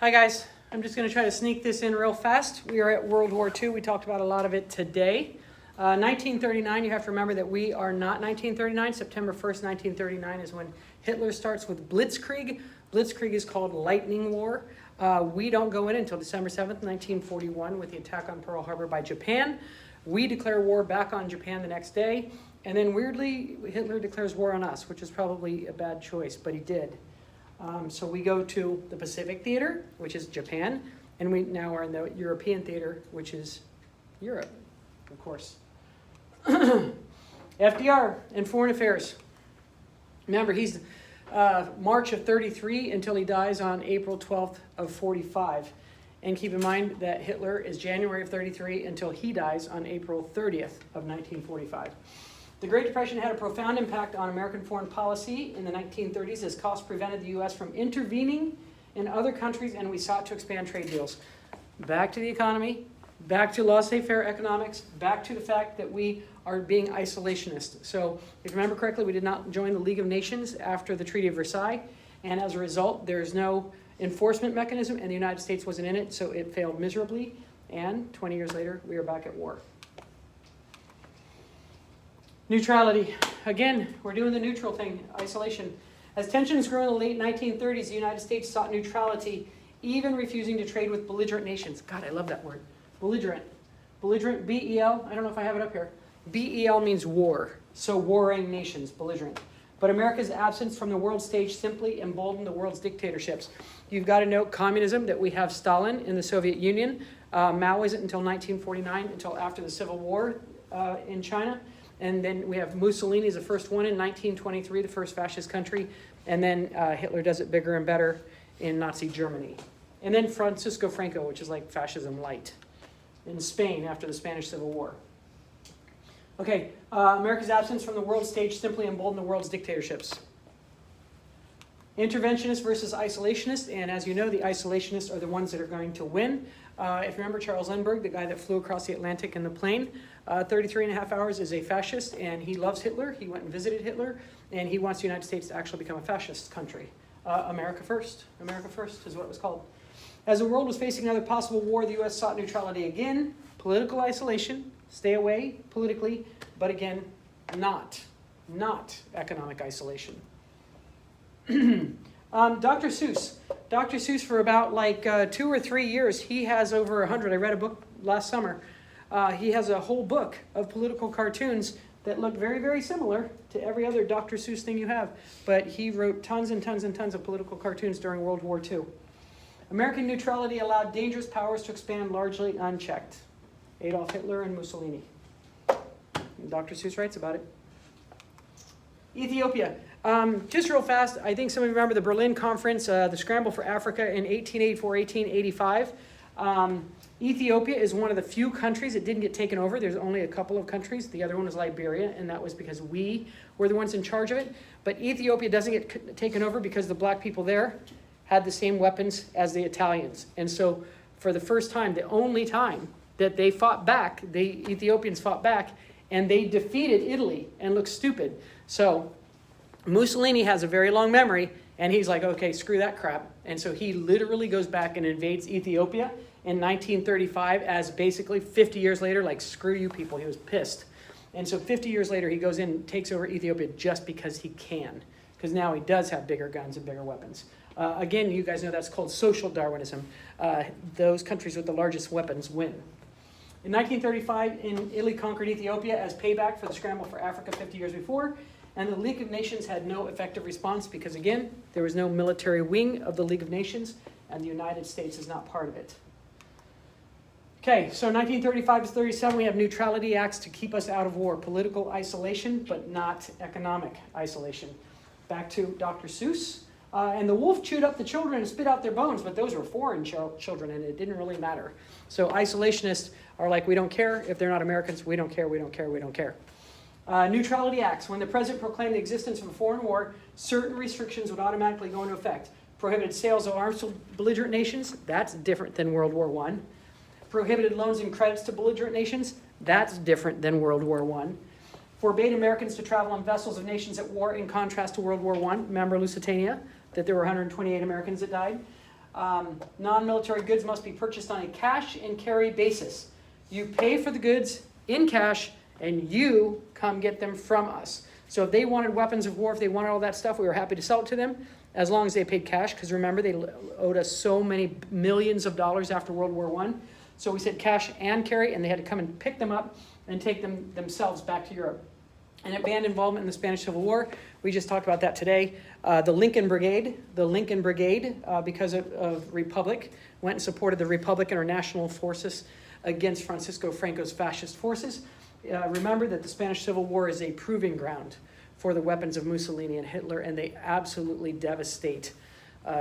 Hi guys, I'm just going to try to sneak this in real fast. We are at World War II. We talked about a lot of it today. 1939, you have to remember that we are not 1939. September 1st, 1939 is when Hitler starts with Blitzkrieg. Blitzkrieg is called Lightning War. We don't go in until December 7th, 1941 with the attack on Pearl Harbor by Japan. We declare war back on Japan the next day. And then weirdly, Hitler declares war on us, which is probably a bad choice, but he did. So we go to the Pacific Theater, which is Japan, and we now are in the European Theater, which is Europe, of course. FDR in Foreign Affairs. Remember, he's March of 33 until he dies on April 12th of 45. And keep in mind that Hitler is January of 33 until he dies on April 30th of 1945. The Great Depression had a profound impact on American foreign policy in the 1930s as costs prevented the U.S. from intervening in other countries, and we sought to expand trade deals. Back to the economy, back to laissez-faire economics, back to the fact that we are being isolationist. So if you remember correctly, we did not join the League of Nations after the Treaty of Versailles, and as a result, there is no enforcement mechanism, and the United States wasn't in it, so it failed miserably, and 20 years later, we are back at war. Neutrality. Again, we're doing the neutral thing, isolation. As tensions grew in the late 1930s, the United States sought neutrality, even refusing to trade with belligerent nations. God, I love that word. Belligerent. Belligerent, B-E-L. I don't know if I have it up here. B-E-L means war. So warring nations, belligerent. But America's absence from the world stage simply emboldened the world's dictatorships. You've got to note communism, that we have Stalin in the Soviet Union. Mao isn't until 1949, until after the Civil War in China. And then we have Mussolini as the first one in 1923, the first fascist country. And then Hitler does it bigger and better in Nazi Germany. And then Franco, which is like fascism light, in Spain after the Spanish Civil War. Okay, America's absence from the world stage simply emboldened the world's dictatorships. Interventionists versus isolationists, and as you know, the isolationists are the ones that are going to win. If you remember Charles Lindbergh, the guy that flew across the Atlantic in the plane, 33 and a half hours is a fascist, and he loves Hitler. He went and visited Hitler, and he wants the United States to actually become a fascist country. America first. America first is what it was called. As the world was facing another possible war, the U.S. sought neutrality again. Political isolation, stay away politically, but again, not economic isolation. Dr. Seuss. Dr. Seuss, for about 2 or 3 years, he has over 100. I read a book last summer. He has a whole book of political cartoons that look very, very similar to every other Dr. Seuss thing you have. But he wrote tons and tons and tons of political cartoons during World War II. American neutrality allowed dangerous powers to expand largely unchecked. Adolf Hitler and Mussolini. Dr. Seuss writes about it. Ethiopia. Just real fast, I think some of you remember the Berlin Conference, the Scramble for Africa in 1884, 1885. Ethiopia is one of the few countries that didn't get taken over. There's only a couple of countries. The other one was Liberia, and that was because we were the ones in charge of it. But Ethiopia doesn't get taken over because the black people there had the same weapons as the Italians. And so for the first time, the only time that they fought back, the Ethiopians fought back, and they defeated Italy and looked stupid. So Mussolini has a very long memory, and he's like, okay, screw that crap. And so he literally goes back and invades Ethiopia in 1935 as basically 50 years later, like, screw you people. He was pissed. And so 50 years later, he goes in and takes over Ethiopia just because he can, because now he does have bigger guns and bigger weapons. Again, you guys know that's called social Darwinism. Those countries with the largest weapons win. In 1935, Italy conquered Ethiopia as payback for the scramble for Africa 50 years before. And the League of Nations had no effective response because, again, there was no military wing of the League of Nations, and the United States is not part of it. Okay, so 1935 to 37, we have Neutrality Acts to keep us out of war. Political isolation, but not economic isolation. Back to Dr. Seuss. And the wolf chewed up the children and spit out their bones, but those were foreign children, and it didn't really matter. So isolationists are like, we don't care. If they're not Americans, we don't care, we don't care, we don't care. Neutrality Acts. When the president proclaimed the existence of a foreign war, certain restrictions would automatically go into effect. Prohibited sales of arms to belligerent nations. That's different than World War I. Prohibited loans and credits to belligerent nations. That's different than World War I. Forbade Americans to travel on vessels of nations at war in contrast to World War I. Remember Lusitania, that there were 128 Americans that died. Non-military goods must be purchased on a cash and carry basis. You pay for the goods in cash, and you come get them from us. So if they wanted weapons of war, if they wanted all that stuff, we were happy to sell it to them, as long as they paid cash, because remember, they owed us so many millions of dollars after World War I. So we said cash and carry, and they had to come and pick them up and take them themselves back to Europe. And it banned involvement in the Spanish Civil War. We just talked about that today. The Lincoln Brigade, because of Republic, went and supported the Republican or national forces against Francisco Franco's fascist forces. Remember that the Spanish Civil War is a proving ground for the weapons of Mussolini and Hitler, and they absolutely devastate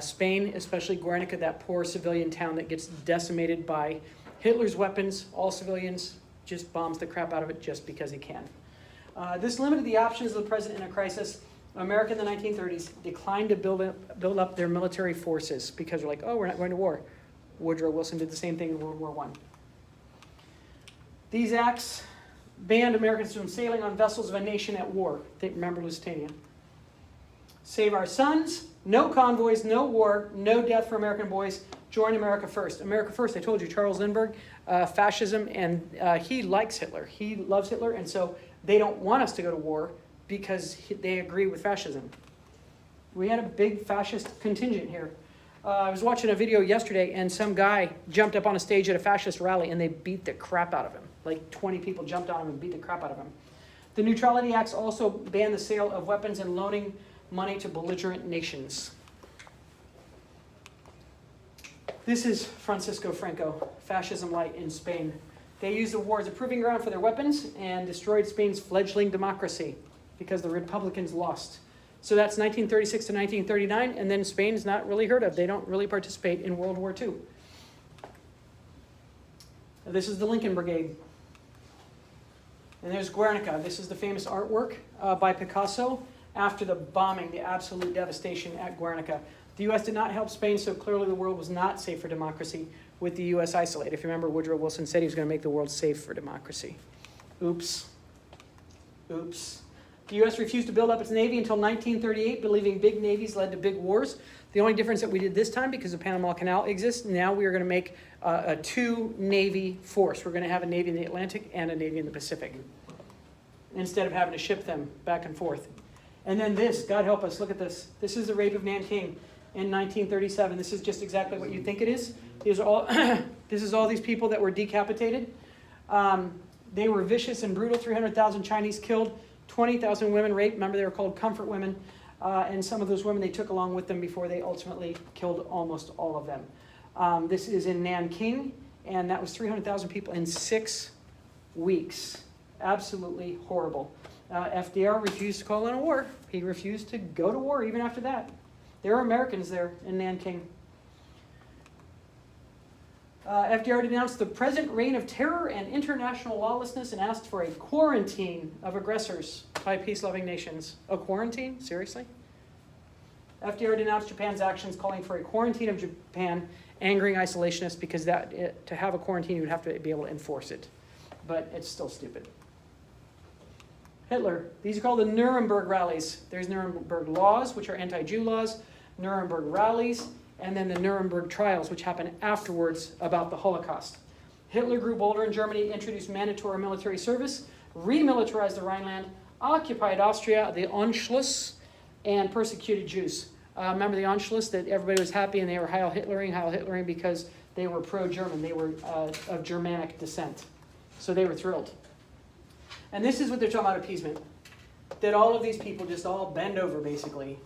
Spain, especially Guernica, that poor civilian town that gets decimated by Hitler's weapons. All civilians, just bombs the crap out of it just because he can. This limited the options of the president in a crisis. America in the 1930s declined to build up their military forces because they're like, oh, we're not going to war. Woodrow Wilson did the same thing in World War I. These acts banned Americans from sailing on vessels of a nation at war. Remember Lusitania. Save our sons, no convoys, no war, no death for American boys. Join America first. America first, I told you, Charles Lindbergh, fascism, and he likes Hitler. He loves Hitler, and so they don't want us to go to war because they agree with fascism. We had a big fascist contingent here. I was watching a video yesterday, and some guy jumped up on a stage at a fascist rally, and they beat the crap out of him. Like 20 people jumped on him and beat the crap out of him. The Neutrality Acts also banned the sale of weapons and loaning money to belligerent nations. This is Francisco Franco, fascism light in Spain. They used the war as a proving ground for their weapons and destroyed Spain's fledgling democracy because the Republicans lost. So that's 1936 to 1939, and then Spain's not really heard of. They don't really participate in World War II. This is the Lincoln Brigade. And there's Guernica. This is the famous artwork by Picasso after the bombing, the absolute devastation at Guernica. The U.S. did not help Spain, so clearly the world was not safe for democracy with the U.S. isolated. If you remember, Woodrow Wilson said he was going to make the world safe for democracy. Oops. Oops. The U.S. refused to build up its Navy until 1938, believing big navies led to big wars. The only difference that we did this time, because the Panama Canal exists, now we are going to make a two-navy force. We're going to have a Navy in the Atlantic and a Navy in the Pacific, instead of having to ship them back and forth. And then this, God help us, look at this. This is the Rape of Nan King in 1937. This is just exactly what you think it is. These are all, this is all these people that were decapitated. They were vicious and brutal, 300,000 Chinese killed, 20,000 women raped. Remember, they were called comfort women. And some of those women they took along with them before they ultimately killed almost all of them. This is in Nanking, and that was 300,000 people in 6 weeks. Absolutely horrible. FDR refused to call in a war. He refused to go to war even after that. There were Americans there in Nanking. FDR denounced the present reign of terror and international lawlessness and asked for a quarantine of aggressors by peace-loving nations. A quarantine? Seriously? FDR denounced Japan's actions, calling for a quarantine of Japan, angering isolationists because to have a quarantine, you would have to be able to enforce it. But it's still stupid. Hitler. These are called the Nuremberg Rallies. There's Nuremberg laws, which are anti-Jew laws, Nuremberg Rallies, and then the Nuremberg trials, which happened afterwards about the Holocaust. Hitler grew bolder in Germany, introduced mandatory military service, remilitarized the Rhineland, occupied Austria, the Anschluss, and persecuted Jews. Remember the Anschluss, that everybody was happy and they were Heil Hitlering because they were pro-German. They were of Germanic descent. So they were thrilled. And this is what they're talking about appeasement. That all of these people just all bend over, basically.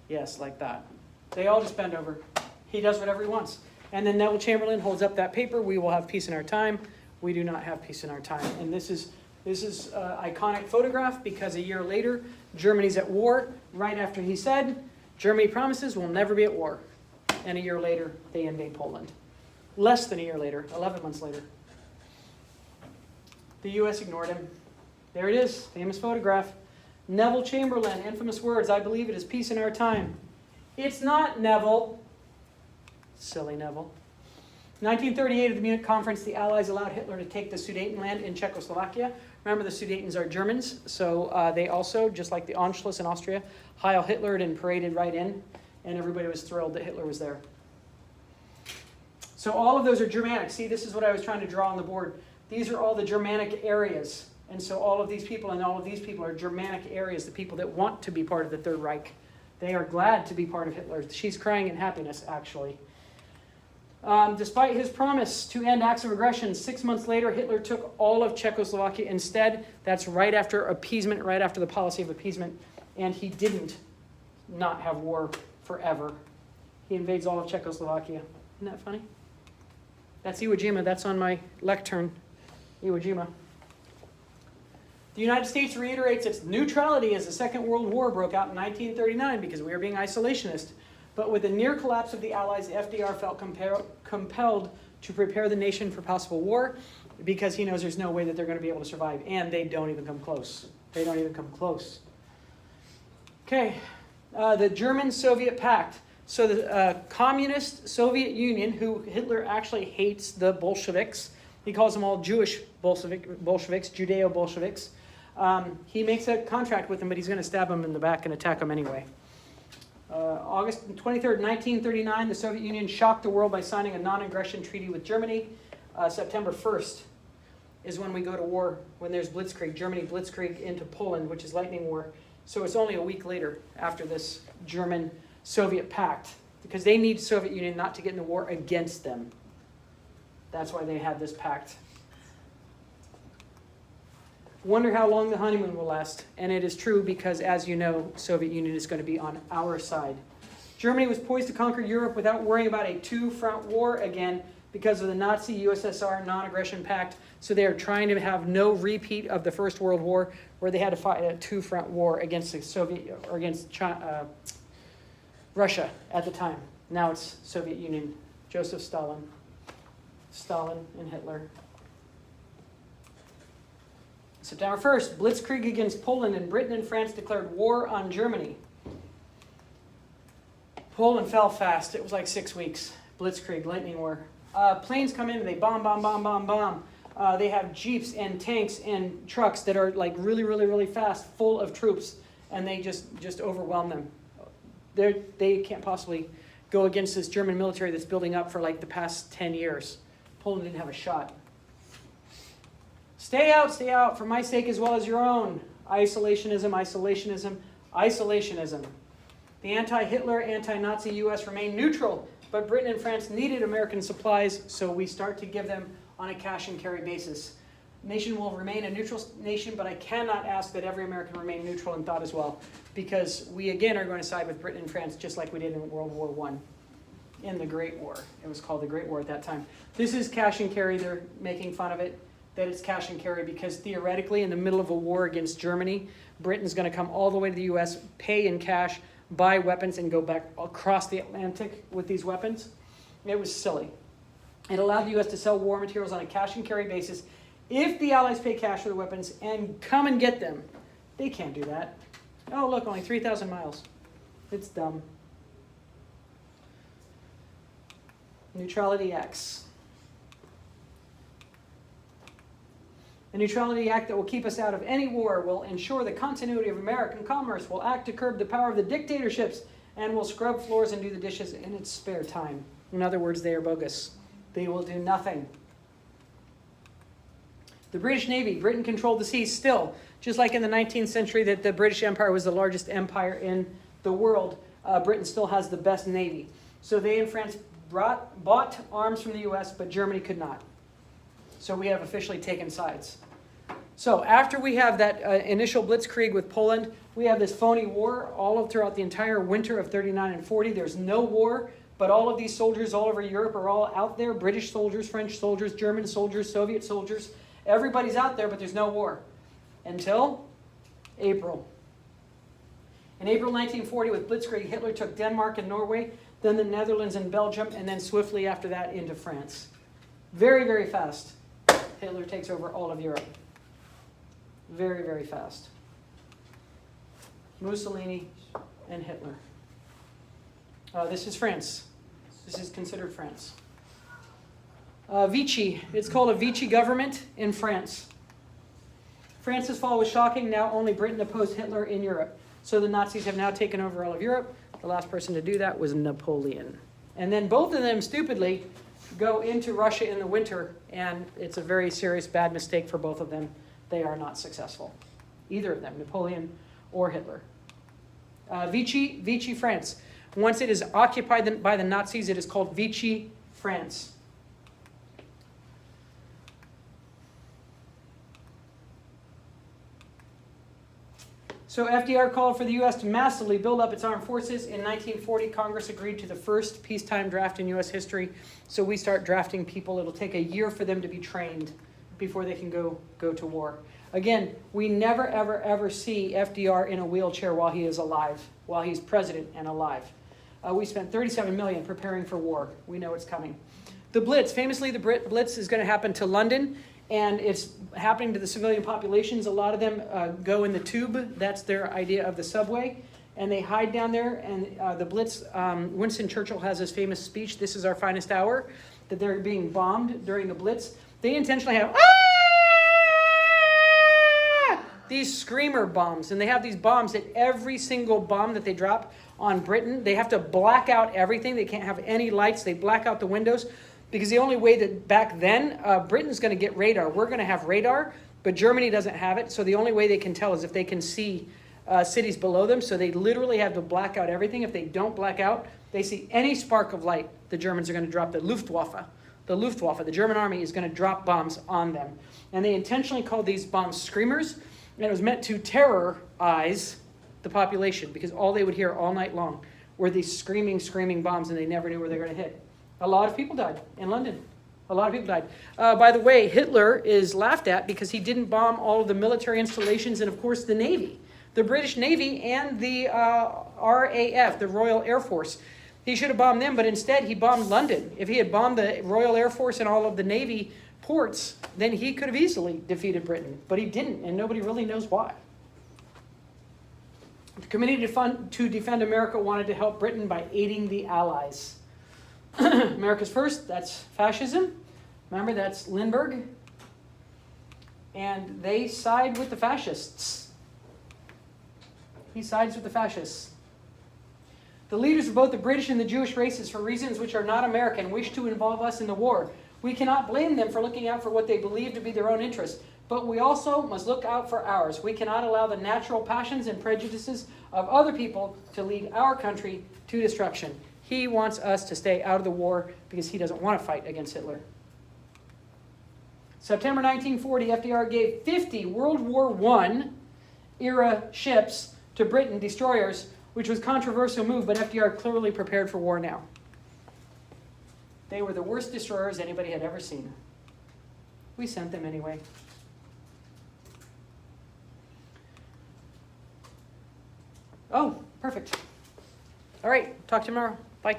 Yes, like that. They all just bend over. He does whatever he wants. And then Neville Chamberlain holds up that paper. We will have peace in our time. We do not have peace in our time. And this is an iconic photograph because a year later, Germany's at war. Right after he said, Germany promises we'll never be at war. And a year later, they invade Poland. Less than a year later, 11 months later. The U.S. ignored him. There it is, famous photograph. Neville Chamberlain, infamous words, I believe it is peace in our time. It's not, Neville. Silly Neville. 1938 at the Munich Conference, the Allies allowed Hitler to take the Sudetenland in Czechoslovakia. Remember, the Sudetens are Germans, so they also, just like the Anschluss in Austria, Heil Hitlered and paraded right in, and everybody was thrilled that Hitler was there. So all of those are Germanic. See, this is what I was trying to draw on the board. These are all the Germanic areas. And so all of these people and all of these people are Germanic areas, the people that want to be part of the Third Reich. They are glad to be part of Hitler. She's crying in happiness, actually. Despite his promise to end acts of aggression, 6 months later, Hitler took all of Czechoslovakia instead. That's right after appeasement, right after the policy of appeasement. And he didn't not have war forever. He invades all of Czechoslovakia. Isn't that funny? That's Iwo Jima. That's on my lectern, Iwo Jima. The United States reiterates its neutrality as the Second World War broke out in 1939 because we were being isolationist. But with the near collapse of the Allies, FDR felt compelled to prepare the nation for possible war because he knows there's no way that they're going to be able to survive. And they don't even come close. They don't even come close. Okay, the German-Soviet Pact. So the communist Soviet Union, who Hitler actually hates the Bolsheviks. He calls them all Jewish Bolsheviks, Judeo-Bolsheviks. He makes a contract with them, but he's going to stab them in the back and attack them anyway. August 23rd, 1939, the Soviet Union shocked the world by signing a non-aggression treaty with Germany. September 1st is when we go to war, when there's Blitzkrieg. Germany blitzkrieg into Poland, which is lightning war. So it's only a week later after this German-Soviet pact, because they need the Soviet Union not to get in the war against them. That's why they had this pact. Wonder how long the honeymoon will last. And it is true because, as you know, Soviet Union is going to be on our side. Germany was poised to conquer Europe without worrying about a two-front war again because of the Nazi-USSR non-aggression pact. So they are trying to have no repeat of the First World War where they had to fight a two-front war against the Soviet or against China, Russia at the time. Now it's Soviet Union, Joseph Stalin and Hitler. September 1st, Blitzkrieg against Poland, and Britain and France declared war on Germany. Poland fell fast. It was like 6 weeks. Blitzkrieg, lightning war. Planes come in and they bomb. They have jeeps and tanks and trucks that are like really fast, full of troops, and they just overwhelm them. They can't possibly go against this German military that's building up for like the past 10 years. Poland didn't have a shot. Stay out, for my sake as well as your own. Isolationism. The anti-Hitler, anti-Nazi U.S. remained neutral, but Britain and France needed American supplies, so we start to give them on a cash and carry basis. Nation will remain a neutral nation, but I cannot ask that every American remain neutral in thought as well, because we again are going to side with Britain and France just like we did in World War I. In the Great War. It was called the Great War at that time. This is cash and carry. They're making fun of it, that it's cash and carry, because theoretically in the middle of a war against Germany, Britain's going to come all the way to the U.S., pay in cash, buy weapons, and go back across the Atlantic with these weapons. It was silly. It allowed the U.S. to sell war materials on a cash and carry basis if the Allies pay cash for the weapons and come and get them. They can't do that. Oh, look, only 3,000 miles. It's dumb. Neutrality Acts. The Neutrality Act that will keep us out of any war will ensure the continuity of American commerce, will act to curb the power of the dictatorships, and will scrub floors and do the dishes in its spare time. In other words, they are bogus. They will do nothing. The British Navy. Britain controlled the seas still. Just like in the 19th century that the British Empire was the largest empire in the world, Britain still has the best navy. So they and France bought arms from the U.S., but Germany could not. So we have officially taken sides. So after we have that initial blitzkrieg with Poland, we have this phony war all throughout the entire winter of 39 and 40. There's no war, but all of these soldiers all over Europe are all out there. British soldiers, French soldiers, German soldiers, Soviet soldiers. Everybody's out there, but there's no war. Until April. In April 1940, with blitzkrieg, Hitler took Denmark and Norway, then the Netherlands and Belgium, and then swiftly after that into France. Very fast. Hitler takes over all of Europe. Very fast. Mussolini and Hitler. This is France. This is considered France. Vichy. It's called a Vichy government in France. France's fall was shocking. Now only Britain opposed Hitler in Europe. So the Nazis have now taken over all of Europe. The last person to do that was Napoleon. And then both of them, stupidly, go into Russia in the winter, and it's a very serious bad mistake for both of them. They are not successful, either of them, Napoleon or Hitler. Vichy France. Once it is occupied by the Nazis, it is called Vichy France. So FDR called for the U.S. to massively build up its armed forces. In 1940, Congress agreed to the first peacetime draft in U.S. history. So we start drafting people. It'll take a year for them to be trained before they can go to war. Again, we never, ever, ever see FDR in a wheelchair while he is alive, while he's president and alive. We spent $37 million preparing for war. We know it's coming. The Blitz, famously the Blitz is going to happen to London, and it's happening to the civilian populations. A lot of them go in the tube. That's their idea of the subway. And they hide down there. And the Blitz, Winston Churchill has his famous speech, "This is our finest hour," that they're being bombed during the Blitz. They intentionally have these screamer bombs. And they have these bombs that every single bomb that they drop on Britain, they have to black out everything. They can't have any lights. They black out the windows. Because the only way that back then, Britain's going to get radar. We're going to have radar, but Germany doesn't have it. So the only way they can tell is if they can see cities below them. So they literally have to black out everything. If they don't black out, they see any spark of light, the Germans are going to drop the Luftwaffe. The Luftwaffe, the German army, is going to drop bombs on them. And they intentionally called these bombs screamers. And it was meant to terrorize the population because all they would hear all night long were these screaming bombs, and they never knew where they were going to hit. A lot of people died in London. A lot of people died. By the way, Hitler is laughed at because he didn't bomb all of the military installations and, of course, the Navy. The British Navy and the RAF, the Royal Air Force. He should have bombed them, but instead he bombed London. If he had bombed the Royal Air Force and all of the Navy ports, then he could have easily defeated Britain. But he didn't, and nobody really knows why. The Committee to Defend America wanted to help Britain by aiding the Allies. America's First, that's fascism. Remember, that's Lindbergh. And they side with the fascists. He sides with the fascists. The leaders of both the British and the Jewish races, for reasons which are not American, wish to involve us in the war. We cannot blame them for looking out for what they believe to be their own interests, but we also must look out for ours. We cannot allow the natural passions and prejudices of other people to lead our country to destruction. He wants us to stay out of the war because he doesn't want to fight against Hitler. September 1940, FDR gave 50 World War I era ships to Britain, destroyers, which was a controversial move, but FDR clearly prepared for war now. They were the worst destroyers anybody had ever seen. We sent them anyway. Oh, perfect. All right, talk to you tomorrow. Bye.